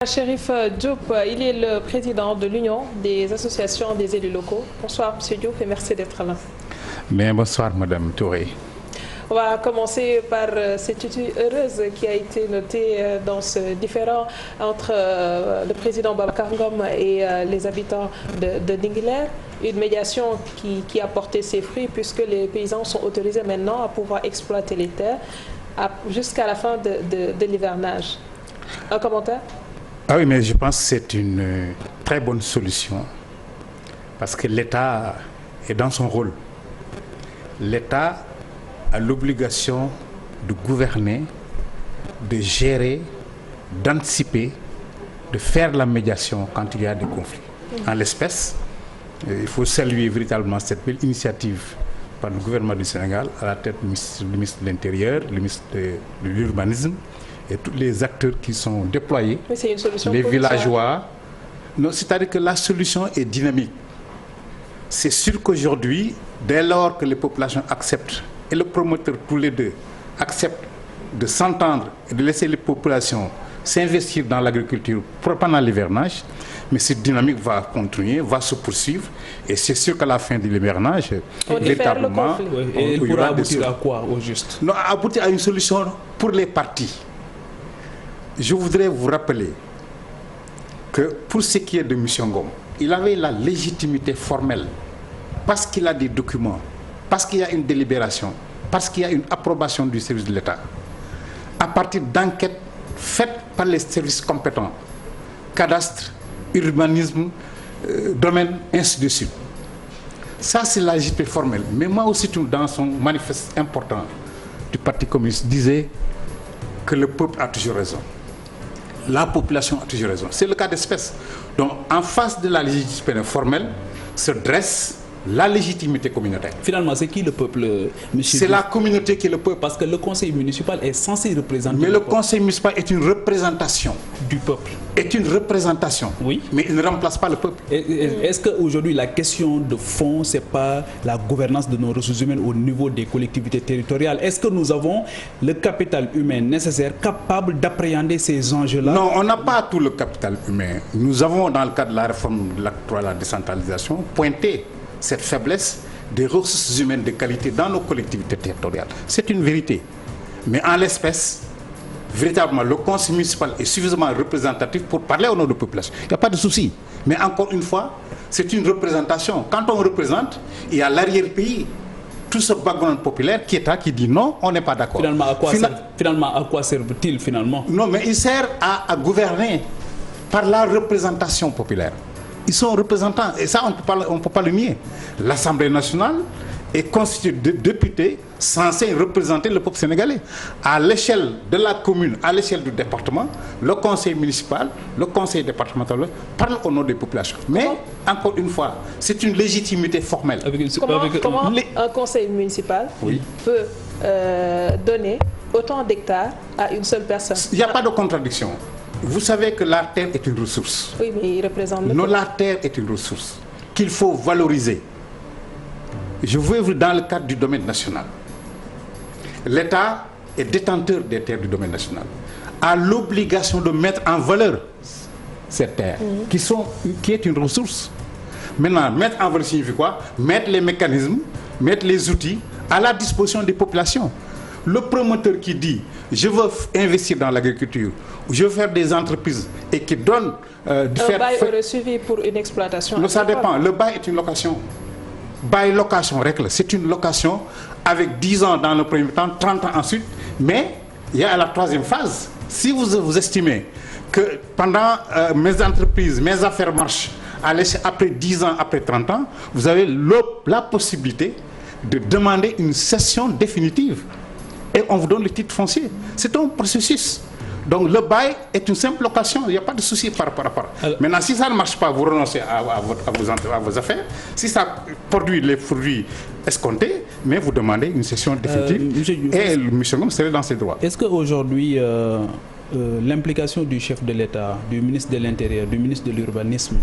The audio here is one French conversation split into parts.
Chérif Diop, il est le président de l'Union des associations des élus locaux. Bonsoir Monsieur Diop et merci d'être là. Bien, bonsoir Madame Touré. On va commencer par cette étude heureuse qui a été notée dans ce différend entre le président Babacar Ngom et les habitants de Dinguilair. Une médiation qui a porté ses fruits puisque les paysans sont autorisés maintenant à pouvoir exploiter les terres jusqu'à la fin de l'hivernage. Un commentaire? Ah oui, mais je pense que c'est une très bonne solution parce que l'État est dans son rôle. L'État a l'obligation de gouverner, de gérer, d'anticiper, de faire la médiation quand il y a des conflits. En l'espèce, il faut saluer véritablement cette belle initiative par le gouvernement du Sénégal à la tête du ministre de l'Intérieur, le ministre de l'Urbanisme et tous les acteurs qui sont déployés, les villageois. Non, c'est-à-dire que la solution est dynamique. C'est sûr qu'aujourd'hui, dès lors que les populations acceptent, et le promoteur, tous les deux, acceptent de s'entendre et de laisser les populations s'investir dans l'agriculture pendant l'hivernage, mais cette dynamique va continuer, va se poursuivre, et c'est sûr qu'à la fin de l'hivernage, véritablement, il pourra aboutir à quoi au juste? Non, aboutir à une solution pour les partis. Je voudrais vous rappeler que pour ce qui est de M. Ngom, il avait la légitimité formelle parce qu'il a des documents, parce qu'il y a une délibération, parce qu'il y a une approbation du service de l'État, à partir d'enquêtes faites par les services compétents, cadastre, urbanisme, domaine, ainsi de suite. Ça, c'est la légitimité formelle. Mais moi aussi, dans son manifeste important du Parti communiste, disait que le peuple a toujours raison. La population a toujours raison. C'est le cas d'espèce. Donc, en face de la légitimité formelle, se dresse la légitimité communautaire. Finalement, c'est qui le peuple, monsieur? C'est la communauté qui est le peuple. Parce que le conseil municipal est censé représenter mais le conseil municipal est une représentation du peuple. Est une représentation. Oui. Mais il ne remplace pas le peuple. Est-ce qu'aujourd'hui, la question de fond, ce n'est pas la gouvernance de nos ressources humaines au niveau des collectivités territoriales? Est-ce que nous avons le capital humain nécessaire, capable d'appréhender ces enjeux-là? Non, on n'a pas tout le capital humain. Nous avons, dans le cadre de la réforme de l'acte 3 de la décentralisation, pointé cette faiblesse des ressources humaines de qualité dans nos collectivités territoriales. C'est une vérité. Mais en l'espèce, véritablement, le conseil municipal est suffisamment représentatif pour parler au nom de la population. Il n'y a pas de souci. Mais encore une fois, c'est une représentation. Quand on représente, il y a l'arrière-pays, tout ce background populaire qui est là, qui dit non, on n'est pas d'accord. Finalement, à quoi sert-il finalement? Non, mais il sert à gouverner par la représentation populaire. Ils sont représentants, et ça on ne peut pas le nier. L'Assemblée nationale est constituée de députés censés représenter le peuple sénégalais. À l'échelle de la commune, à l'échelle du département, le conseil municipal, le conseil départemental parlent au nom des populations. Mais, encore une fois, c'est une légitimité formelle. Comment un conseil municipal peut donner autant d'hectares à une seule personne? Il n'y a pas de contradiction. Vous savez que la terre est une ressource. Oui, mais il représente le non, la terre est une ressource qu'il faut valoriser. Je veux vous dans le cadre du domaine national. L'État est détenteur des terres du domaine national, a l'obligation de mettre en valeur ces terres, qui est une ressource. Maintenant, mettre en valeur signifie quoi? Mettre les mécanismes, mettre les outils à la disposition des populations. Le promoteur qui dit je veux investir dans l'agriculture, je veux faire des entreprises et qui donne un bail aurait suivi pour une exploitation. Non, ça dépend. Le bail est une location. Bail location règle, c'est une location avec 10 ans dans le premier temps, 30 ans ensuite, mais il y a la troisième phase. Si vous estimez que pendant mes entreprises, mes affaires marchent, après 10 ans, après 30 ans, vous avez la possibilité de demander une cession définitive. Et on vous donne le titre foncier. C'est un processus. Donc le bail est une simple location, il n'y a pas de souci par rapport à ça. Maintenant, si ça ne marche pas, vous renoncez à vos affaires. Si ça produit les fruits escomptés, mais vous demandez une cession définitive. Et le monsieur Ngom serait dans ses droits. Est-ce qu'aujourd'hui, l'implication du chef de l'État, du ministre de l'Intérieur, du ministre de l'Urbanisme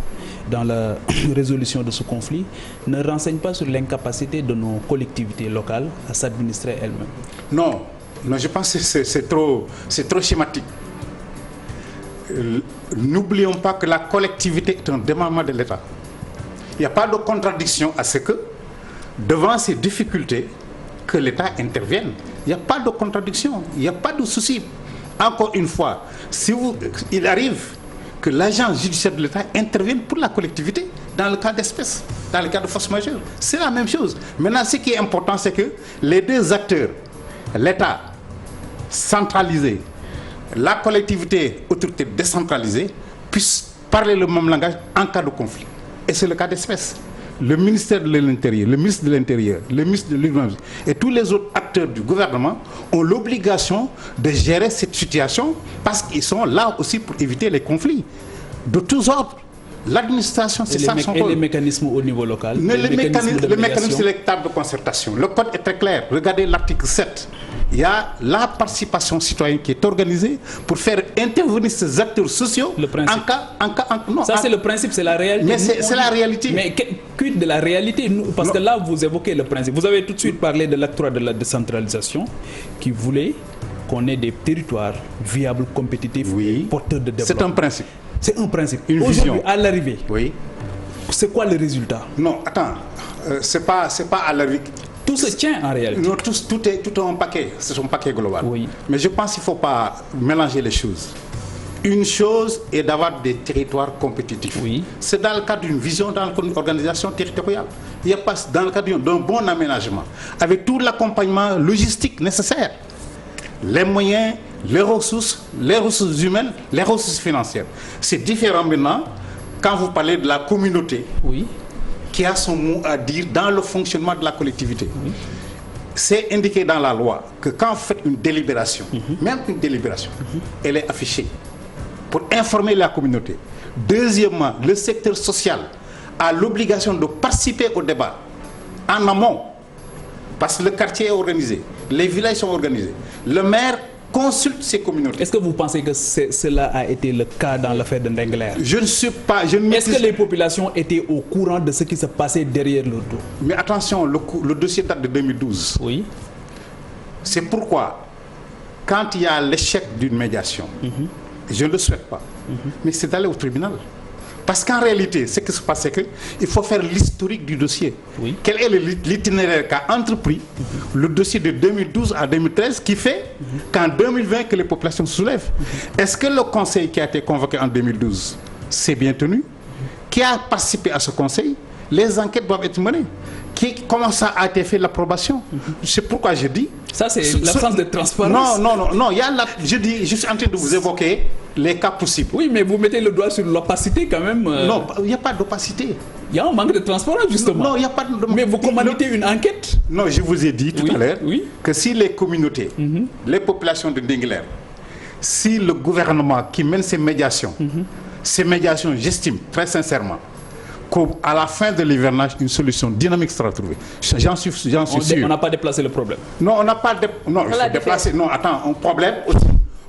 dans la résolution de ce conflit ne renseigne pas sur l'incapacité de nos collectivités locales à s'administrer elles-mêmes? Non, je pense que c'est trop schématique. n'oublions pas que la collectivité est un démembrement de l'État. Il n'y a pas de contradiction à ce que, devant ces difficultés, que l'État intervienne. Il n'y a pas de contradiction, il n'y a pas de souci. Encore une fois, il arrive que l'agent judiciaire de l'État intervienne pour la collectivité dans le cas d'espèces, dans le cas de force majeure. C'est la même chose. Maintenant, ce qui est important, c'est que les deux acteurs, l'État centralisé, la collectivité, autorité décentralisée, puissent parler le même langage en cas de conflit. Et c'est le cas d'espèces. Le ministère de l'Intérieur, le ministre de l'Intérieur, le ministre de l'Urbanisme et tous les autres acteurs du gouvernement ont l'obligation de gérer cette situation parce qu'ils sont là aussi pour éviter les conflits de tous ordres. L'administration, c'est ça son rôle. Et les mécanismes au niveau local? Le mécanisme, c'est les tables de concertation. Le code est très clair. Regardez l'article 7. Il y a la participation citoyenne qui est organisée pour faire intervenir ces acteurs sociaux non, ça, c'est le principe, c'est la réalité. Mais c'est la réalité. Mais quid de la réalité? Parce que là, vous évoquez le principe. Vous avez tout de suite parlé de l'acte 3 de la décentralisation qui voulait qu'on ait des territoires viables, compétitifs, porteurs de développement. C'est un principe. C'est un principe. Une vision. À l'arrivée, c'est quoi le résultat? Non, attends. C'est pas à l'arrivée. Tout se tient en réalité. Non, tout est un paquet. C'est un paquet global. Mais je pense qu'il ne faut pas mélanger les choses. Une chose est d'avoir des territoires compétitifs. C'est dans le cadre d'une vision, dans une organisation territoriale. Il y a pas dans le cadre d'un bon aménagement, avec tout l'accompagnement logistique nécessaire. Les moyens, les ressources humaines, les ressources financières. C'est différent maintenant quand vous parlez de la communauté qui a son mot à dire dans le fonctionnement de la collectivité. C'est indiqué dans la loi que quand vous faites une délibération, même une délibération, elle est affichée pour informer la communauté. Deuxièmement, le secteur social a l'obligation de participer au débat en amont, parce que le quartier est organisé, les villages sont organisés. Le maire consulte ces communautés. Est-ce que vous pensez que cela a été le cas dans l'affaire de Ndingler? Je ne suis pas... Est-ce que les populations étaient au courant de ce qui se passait derrière leur dos? Mais attention, le dossier date de 2012. C'est pourquoi, quand il y a l'échec d'une médiation, je ne le souhaite pas, mais c'est d'aller au tribunal. Parce qu'en réalité, ce qui se passe, c'est qu'il faut faire l'historique du dossier. Quel est l'itinéraire qu'a entrepris le dossier de 2012 à 2013 qui fait qu'en 2020 que les populations se soulèvent? Est-ce que le conseil qui a été convoqué en 2012 s'est bien tenu? Qui a participé à ce conseil? Les enquêtes doivent être menées. Comment ça a été fait l'approbation? C'est pourquoi je dis... Ça, c'est l'absence de transparence. Non. Je suis en train de vous évoquer les cas possibles. Oui, mais vous mettez le doigt sur l'opacité quand même. Non, il n'y a pas d'opacité. Il y a un manque de transparence, justement. Non, il n'y a pas de... Mais vous commanditez une enquête? Non, je vous ai dit tout à l'heure que si les communautés, les populations de Ndingler, si le gouvernement qui mène ces médiations, j'estime très sincèrement, qu'à la fin de l'hivernage, une solution dynamique sera trouvée. J'en suis sûr. On n'a pas déplacé le problème. Non, on n'a pas déplacé. Non, attends, un problème aussi.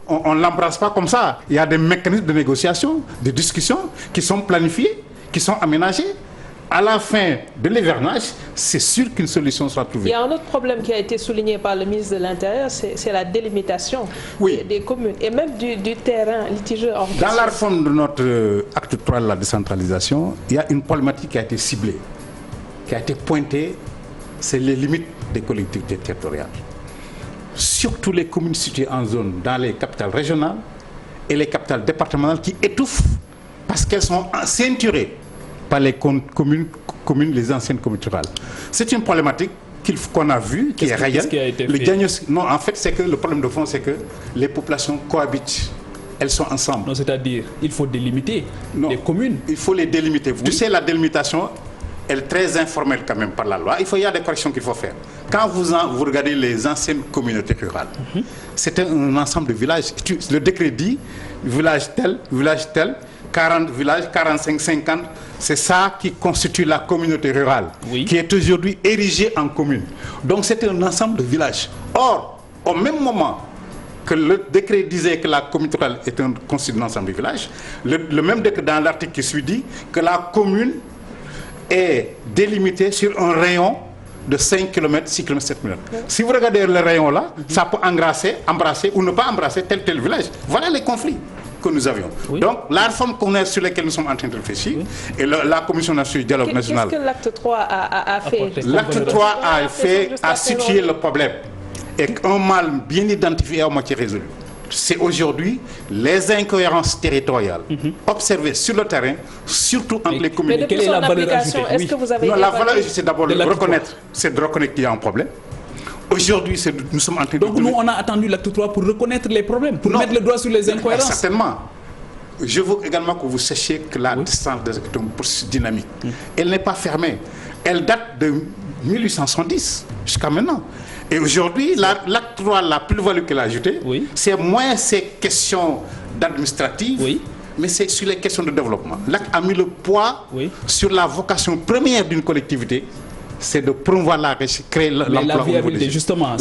On ne l'embrasse pas comme ça. Il y a des mécanismes de négociation, de discussion qui sont planifiés, qui sont aménagés. À la fin de l'hivernage, c'est sûr qu'une solution sera trouvée. Il y a un autre problème qui a été souligné par le ministre de l'Intérieur, c'est la délimitation des communes et même du terrain litigeux. Dans la réforme de notre acte 3 de la décentralisation, il y a une problématique qui a été ciblée, qui a été pointée, c'est les limites des collectivités territoriales. Surtout les communes situées en zone, dans les capitales régionales et les capitales départementales qui étouffent parce qu'elles sont ceinturées par les communes, les anciennes communes rurales. C'est une problématique qu'on a vue, qui est réelle. Non, en fait, c'est que le problème de fond, c'est que les populations cohabitent. Elles sont ensemble. Non, c'est-à-dire, il faut délimiter les communes. Il faut les délimiter. Tu sais, la délimitation, elle est très informelle quand même par la loi. Il y a des corrections qu'il faut faire. Quand vous regardez les anciennes communautés rurales, c'était un ensemble de villages. Le décret dit village tel, 40 villages, 45, 50, c'est ça qui constitue la communauté rurale, qui est aujourd'hui érigée en commune. Donc c'est un ensemble de villages. Or, au même moment que le décret disait que la communauté rurale est constitue un ensemble de villages, le même décret dans l'article qui suit dit que la commune est délimitée sur un rayon de 5 km, 6 km, 7 km. Si vous regardez le rayon là, ça peut embrasser ou ne pas embrasser tel village. Voilà les conflits. que nous avions. Oui. Donc, la réforme sur laquelle nous sommes en train de réfléchir, et la Commission nationale du dialogue national... Qu'est-ce que l'acte 3 a fait? L'acte 3 a situé le problème. Et un mal bien identifié et à moitié résolu. C'est aujourd'hui les incohérences territoriales observées sur le terrain, surtout entre les communes. Mais depuis son application, est-ce que vous avez... Non, la valeur, c'est d'abord de reconnaître. C'est de reconnaître qu'il y a un problème. Aujourd'hui, nous sommes en train de... Donc nous, on a attendu l'acte 3 pour reconnaître les problèmes, pour mettre le doigt sur les incohérences. Certainement. Je veux également que vous sachiez que la distance des acteurs est une processus dynamique. Elle n'est pas fermée. Elle date de 1870 jusqu'à maintenant. Et aujourd'hui, l'acte 3, la plus-value qu'elle a ajoutée, c'est moins ces questions d'administratif, mais c'est sur les questions de développement. L'acte a mis le poids sur la vocation première d'une collectivité, c'est de promouvoir créer l'emploi. La viabilité, justement.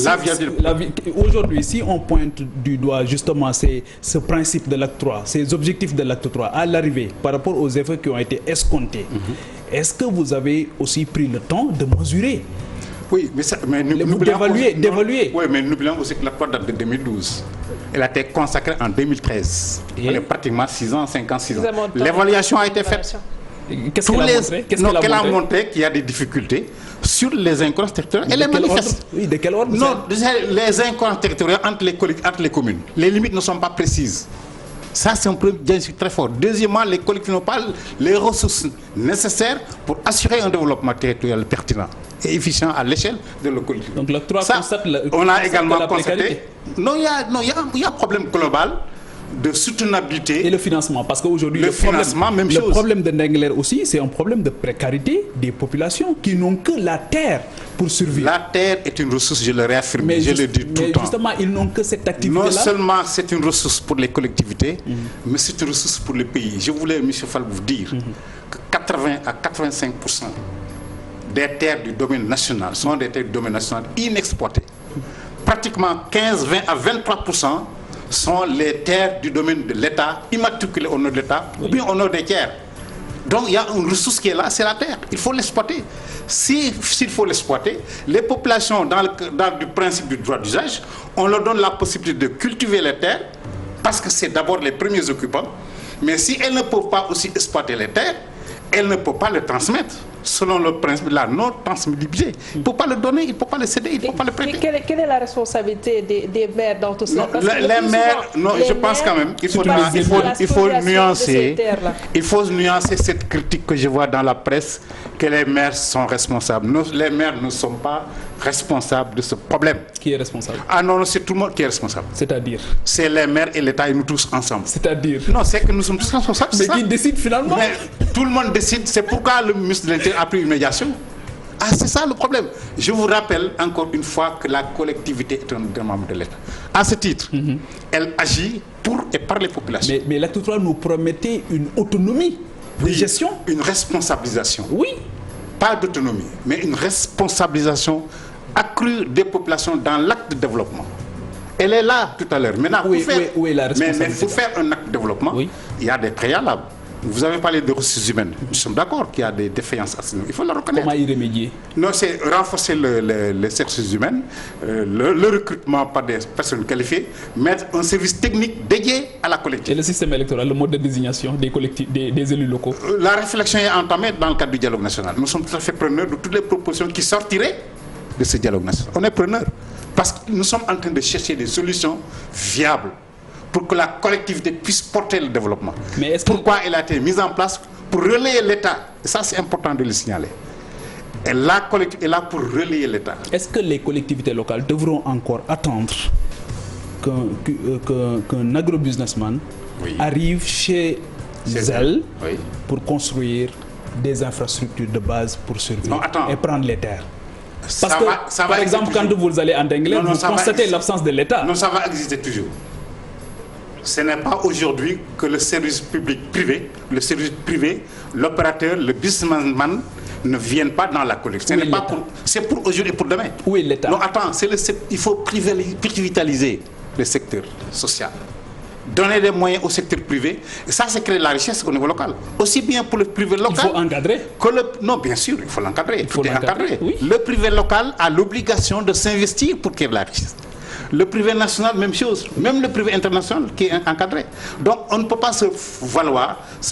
Aujourd'hui, si on pointe du doigt justement ce principe de l'acte 3, ces objectifs de l'acte 3, à l'arrivée, par rapport aux effets qui ont été escomptés, est-ce que vous avez aussi pris le temps de mesurer? Oui, mais d'évaluer. Oui, mais n'oublions aussi que la loi date de 2012. Elle a été consacrée en 2013. Elle est pratiquement 6 ans, 5 ans, 6 ans. L'évaluation a été faite. Qu'est-ce qu'elle a montré qu'il y a des difficultés sur les incohérences territoriales. Elle est manifeste. De quel ordre? Non, les incohérences territoriales entre les communes. Les limites ne sont pas précises. Ça, c'est un problème très fort. Deuxièmement, les collectivités n'ont pas les ressources nécessaires pour assurer un développement territorial pertinent et efficient à l'échelle de la collectivité. Donc, l'acte 3 constate on a également constaté... Non, il y a un problème global de soutenabilité. Et le financement, parce qu'aujourd'hui, le problème de Ndingler aussi, c'est un problème de précarité des populations qui n'ont que la terre pour survivre. La terre est une ressource, je le réaffirme, je le dis tout le temps. Mais justement, ils n'ont que cette activité-là. Non seulement c'est une ressource pour les collectivités, mais c'est une ressource pour le pays. Je voulais, M. Fall, vous dire que 80 à 85% des terres du domaine national sont des terres du domaine national inexploitées. Pratiquement 15, 20 à 23% sont les terres du domaine de l'État, immatriculées au nom de l'État, ou bien au nom des tiers. Donc il y a une ressource qui est là, c'est la terre. Il faut l'exploiter. S'il faut l'exploiter, les populations, dans le principe du droit d'usage, on leur donne la possibilité de cultiver les terres, parce que c'est d'abord les premiers occupants. Mais si elles ne peuvent pas aussi exploiter les terres, elles ne peuvent pas le transmettre. Selon le principe de la non-transmissibilité. Il ne peut pas le donner, il ne peut pas le céder, il ne peut pas le prêter. Quelle est la responsabilité des maires dans tout ça? Les maires, je pense quand même qu'il faut nuancer. Il faut nuancer cette critique que je vois dans la presse, que les maires sont responsables. Les maires ne sont pas responsables de ce problème. Qui est responsable? Ah non, c'est tout le monde qui est responsable. C'est-à-dire? C'est les maires et l'État et nous tous ensemble. C'est-à-dire? Non, c'est que nous sommes tous responsables. Mais qui décide finalement? Mais tout le monde décide. C'est pourquoi le ministre de l'Intérieur a pris une médiation. Ah, c'est ça le problème. Je vous rappelle encore une fois que la collectivité est un membre de l'État. À ce titre, elle agit pour et par les populations. Mais l'acte 3 nous promettait une autonomie de gestion. Une responsabilisation. Oui. Pas d'autonomie, mais une responsabilisation accrue des populations dans l'acte de développement. Elle est là tout à l'heure. Maintenant, où est la responsabilité? Mais pour faire un acte de développement, il y a des préalables. Vous avez parlé de ressources humaines. Nous sommes d'accord qu'il y a des défaillances à ce niveau. Il faut le reconnaître. Comment y remédier? Non, c'est renforcer les ressources humaines, le recrutement par des personnes qualifiées, mettre un service technique dédié à la collectivité. Et le système électoral, le mode de désignation des élus locaux? La réflexion est entamée dans le cadre du dialogue national. Nous sommes tout à fait preneurs de toutes les propositions qui sortiraient de ce dialogue national. On est preneurs parce que nous sommes en train de chercher des solutions viables pour que la collectivité puisse porter le développement. Mais pourquoi elle a été mise en place? Pour relayer l'État. Et ça, c'est important de le signaler. Et la collectivité est là pour relayer l'État. Est-ce que les collectivités locales devront encore attendre qu'un agrobusinessman arrive chez elles pour construire des infrastructures de base pour survivre et prendre les terres? Parce que, par exemple, quand vous allez en Ndingler, vous constatez l'absence de l'État. Non, ça va exister toujours. Ce n'est pas aujourd'hui que le service public-privé, l'opérateur, le businessman ne viennent pas dans la collectivité. C'est pour aujourd'hui et pour demain. Où est l'État? Non, attends, il faut revitaliser le secteur social. Donner des moyens au secteur privé. Et ça, c'est créer la richesse au niveau local. Aussi bien pour le privé local... Il faut encadrer. Non, bien sûr, il faut l'encadrer. Oui. Le privé local a l'obligation de s'investir pour créer la richesse. Le privé national, même chose. Même le privé international qui est encadré. Donc on ne peut pas se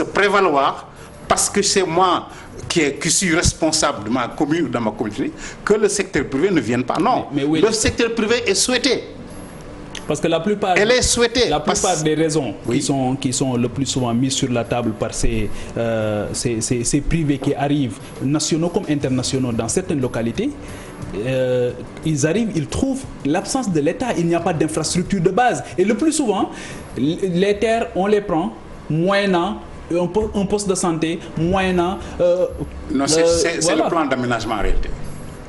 prévaloir, parce que c'est moi qui suis responsable de ma commune ou de ma communauté, que le secteur privé ne vienne pas. Non, mais oui, le secteur privé est souhaité. Parce que la plupart des raisons qui sont le plus souvent mises sur la table par ces privés qui arrivent, nationaux comme internationaux, dans certaines localités, ils trouvent l'absence de l'État. Il n'y a pas d'infrastructure de base. Et le plus souvent, les terres, on les prend moyennant un poste de santé, moyennant... non, c'est voilà. Le plan d'aménagement en réalité.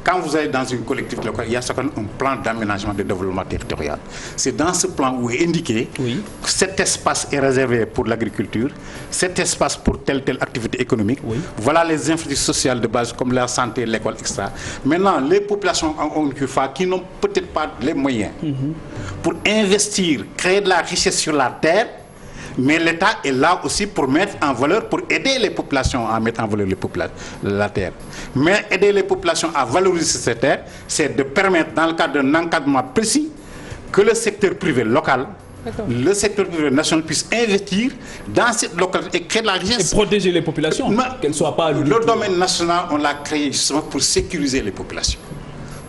Quand vous allez dans une collectivité locale, il y a ce qu'on appelle un plan d'aménagement de développement territorial. C'est dans ce plan où est indiqué que cet espace est réservé pour l'agriculture, cet espace pour telle activité économique. Voilà les infrastructures sociales de base comme la santé, l'école, etc. Maintenant, les populations qui n'ont peut-être pas les moyens pour investir, créer de la richesse sur la terre, mais l'État est là aussi pour mettre en valeur, pour aider les populations à mettre en valeur la terre. Mais aider les populations à valoriser cette terre, c'est de permettre, dans le cadre d'un encadrement précis, que le secteur privé local, le secteur privé national puisse investir dans cette localité et créer de la richesse. Et protéger les populations, qu'elles ne soient pas... Le domaine national, on l'a créé justement pour sécuriser les populations,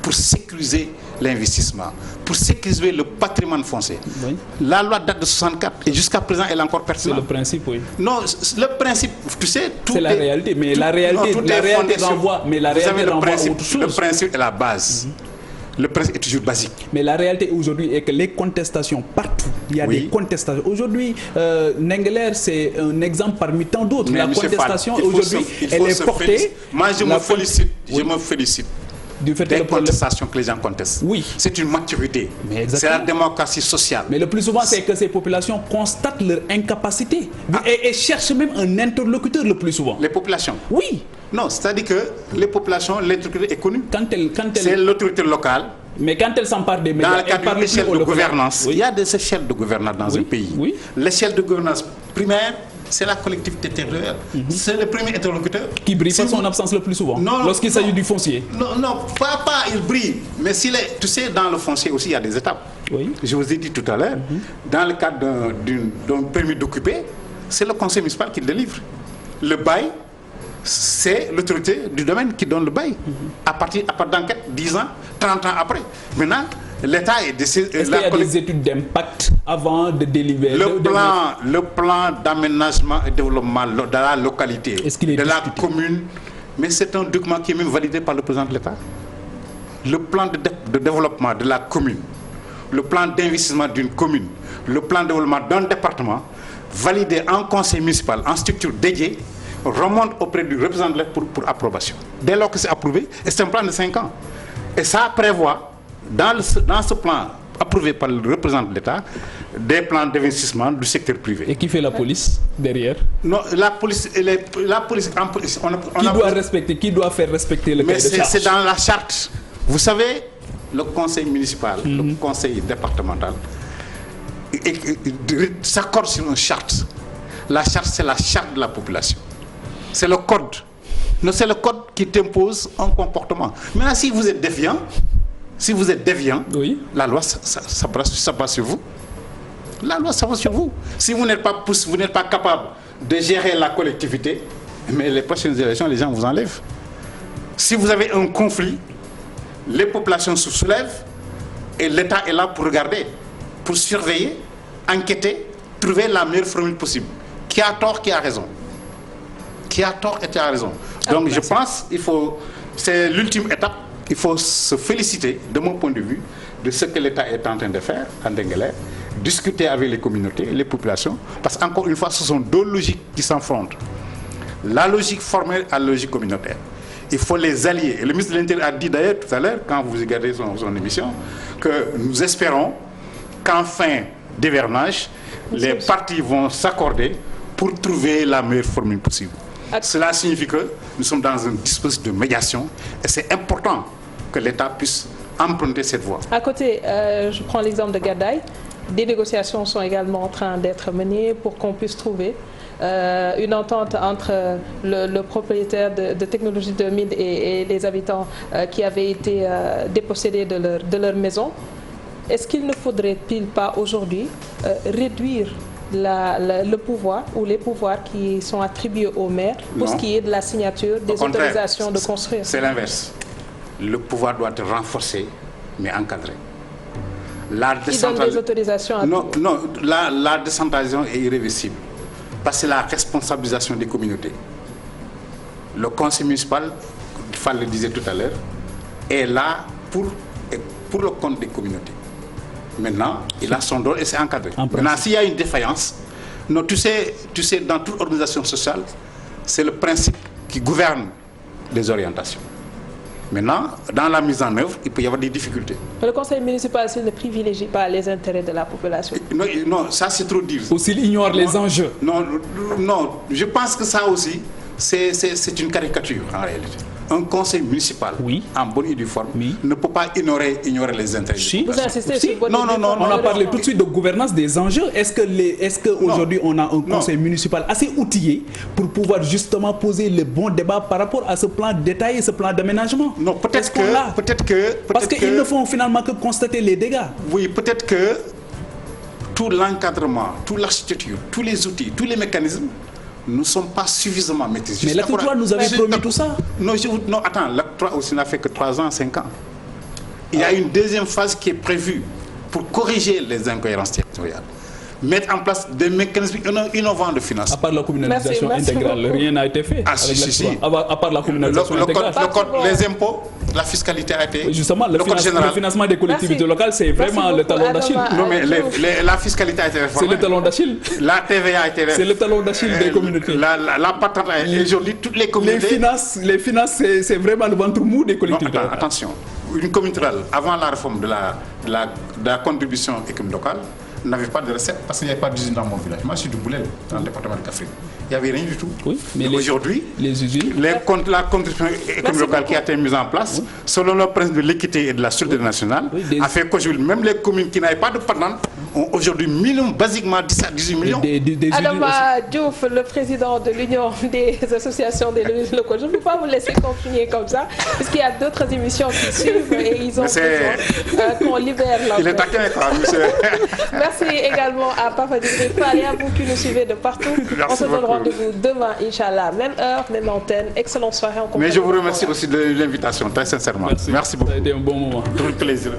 pour sécuriser l'investissement, pour sécuriser le patrimoine foncier. Oui. La loi date de 64 et jusqu'à présent elle est encore pertinente. C'est le principe, oui. Non, le principe, tu sais, tout c'est la réalité, mais la réalité renvoie, à autre chose. Le principe est la base. Le principe est toujours basique. Mais la réalité aujourd'hui est que les contestations, partout, il y a des contestations. Aujourd'hui, Ndingler, c'est un exemple parmi tant d'autres. La contestation, aujourd'hui, elle est portée... Moi, je me félicite. Des contestations que les gens contestent. Oui. C'est une maturité. C'est la démocratie sociale. Mais le plus souvent, c'est que ces populations constatent leur incapacité et cherchent même un interlocuteur le plus souvent. Les populations? Oui. Non, c'est-à-dire que les populations, l'interlocuteur est connu. C'est l'autorité locale. Mais quand elle s'empare des médias, dans le cadre d'une échelle de gouvernance, il y a des échelles de gouvernance dans un pays. L'échelle de gouvernance primaire, c'est la collectivité territoriale. C'est le premier interlocuteur. Qui brille par son absence le plus souvent, lorsqu'il s'agit du foncier. Non, pas il brille. Mais tu sais, dans le foncier aussi, il y a des étapes. Je vous ai dit tout à l'heure, dans le cadre d'un permis d'occuper, c'est le conseil municipal qui le délivre. Le bail, c'est l'autorité du domaine qui donne le bail. À partir d'enquête, 10 ans, 30 ans après. Maintenant, l'État est décidé. Est-ce qu'il y a des études d'impact avant de délivrer le plan d'aménagement et développement de la localité, de la commune, mais c'est un document qui est même validé par le président de l'État. Le plan de développement de la commune, le plan d'investissement d'une commune, le plan de développement d'un département, validé en conseil municipal, en structure dédiée, remonte auprès du représentant de l'État pour approbation. Dès lors que c'est approuvé, c'est un plan de 5 ans. Et ça prévoit, dans ce plan approuvé par le représentant de l'État, des plans d'investissement du secteur privé. Et qui fait la police derrière? Non, la police, qui doit faire respecter le cahier de charge? Mais c'est dans la charte. Vous savez, le conseil municipal, le conseil départemental, s'accorde sur une charte. La charte, c'est la charte de la population. C'est le code. Non, c'est le code qui t'impose un comportement. Maintenant, si vous êtes déviant, la loi, ça passe sur vous. La loi, ça va sur vous. Si vous n'êtes pas capable de gérer la collectivité, mais les prochaines élections, les gens vous enlèvent. Si vous avez un conflit, les populations se soulèvent et l'État est là pour regarder, pour surveiller, enquêter, trouver la meilleure formule possible. Qui a tort, qui a raison. Qui a tort et qui a raison. Donc je pense c'est l'ultime étape. Il faut se féliciter, de mon point de vue, de ce que l'État est en train de faire en Ndingler, discuter avec les communautés, les populations, parce qu'encore une fois, ce sont deux logiques qui s'affrontent. La logique formelle à la logique communautaire. Il faut les allier. Et le ministre de l'Intérieur a dit d'ailleurs tout à l'heure, quand vous regardez son émission, que nous espérons qu'en fin d'hivernage, les partis vont s'accorder pour trouver la meilleure formule possible. Cela signifie que nous sommes dans un dispositif de médiation et c'est important que l'État puisse emprunter cette voie. À côté, je prends l'exemple de Gadaye. Des négociations sont également en train d'être menées pour qu'on puisse trouver une entente entre le propriétaire de Technologie 2000 et les habitants qui avaient été dépossédés de leur maison. est-ce qu'il ne faudrait-il pas aujourd'hui réduire le pouvoir ou les pouvoirs qui sont attribués aux maires pour ce qui est de la signature des autorisations de construire? C'est l'inverse. Le pouvoir doit être renforcé, mais encadré. Qui donne des autorisations à non, la décentralisation est irréversible. Parce que c'est la responsabilisation des communautés. Le conseil municipal, Fall le disait tout à l'heure, est là pour le compte des communautés. Maintenant, il a son rôle et c'est encadré. Maintenant, s'il y a une défaillance, non, tu sais, dans toute organisation sociale, c'est le principe qui gouverne les orientations. Maintenant, dans la mise en œuvre, il peut y avoir des difficultés. Mais le conseil municipal ne privilégie pas les intérêts de la population. Non, ça c'est trop dire. Ou s'il ignore les enjeux. Non, je pense que ça aussi, c'est une caricature en réalité. Un conseil municipal, en bonne et due forme, ne peut pas ignorer les intérêts. Si. Vous insistez sur bonne non, on a parlé tout de suite de gouvernance des enjeux. Est-ce qu'aujourd'hui on a un conseil municipal assez outillé pour pouvoir justement poser le bon débat par rapport à ce plan détaillé, ce plan d'aménagement? Non, peut-être que... Parce qu'ils ne font finalement que constater les dégâts. Oui, peut-être que tout l'encadrement, toute l'architecture, tous les outils, tous les mécanismes ne sont pas suffisamment maîtrisés. Mais l'acte 3 nous avait promis tout ça. Non, attends, l'acte 3 aussi n'a fait que 3 ans, 5 ans. Il y a une deuxième phase qui est prévue pour corriger les incohérences territoriales. Mettre en place des mécanismes innovants de financement. À part la communalisation intégrale, rien n'a été fait. À part la communalisation intégrale. Les impôts, la fiscalité a été... Justement, le financement des collectivités locales, c'est vraiment le talon d'Achille. Non, mais la fiscalité a été réformée. C'est le talon d'Achille. La TVA a été réformée. C'est le talon d'Achille des communautés. La patente a été... Aujourd'hui, toutes les communautés... Les finances, c'est vraiment le ventre mou des collectivités locales. Attention, une commune rurale, avant la réforme de la contribution économique locale, n'avait pas de recette parce qu'il n'y avait pas d'usine dans mon village. Moi, je suis du Boulel, dans le département de Kaffrine. Il n'y avait rien du tout. Oui, mais aujourd'hui, les usines, la contribution économique locale qui a été mise en place, selon le principe de l'équité et de la solidarité nationale, a fait qu'aujourd'hui, même les communes qui n'avaient pas de patente ont aujourd'hui minimum, basiquement 10 à 18 millions. Adama Diouf, le président de l'Union des associations des élus locaux, je ne peux pas vous laisser continuer comme ça, parce qu'il y a d'autres émissions qui suivent et ils ont besoin qu'on libère l'antenne. Il est taquin, quoi, monsieur. Merci également à Papa Djibril et à vous qui nous suivez de partout. On se donne rendez-vous demain, Inch'Allah. Même heure, même antenne. Excellente soirée en compagnie. Mais je vous remercie aussi de l'invitation, très sincèrement. Merci beaucoup. Ça a été un bon moment. Tout le plaisir.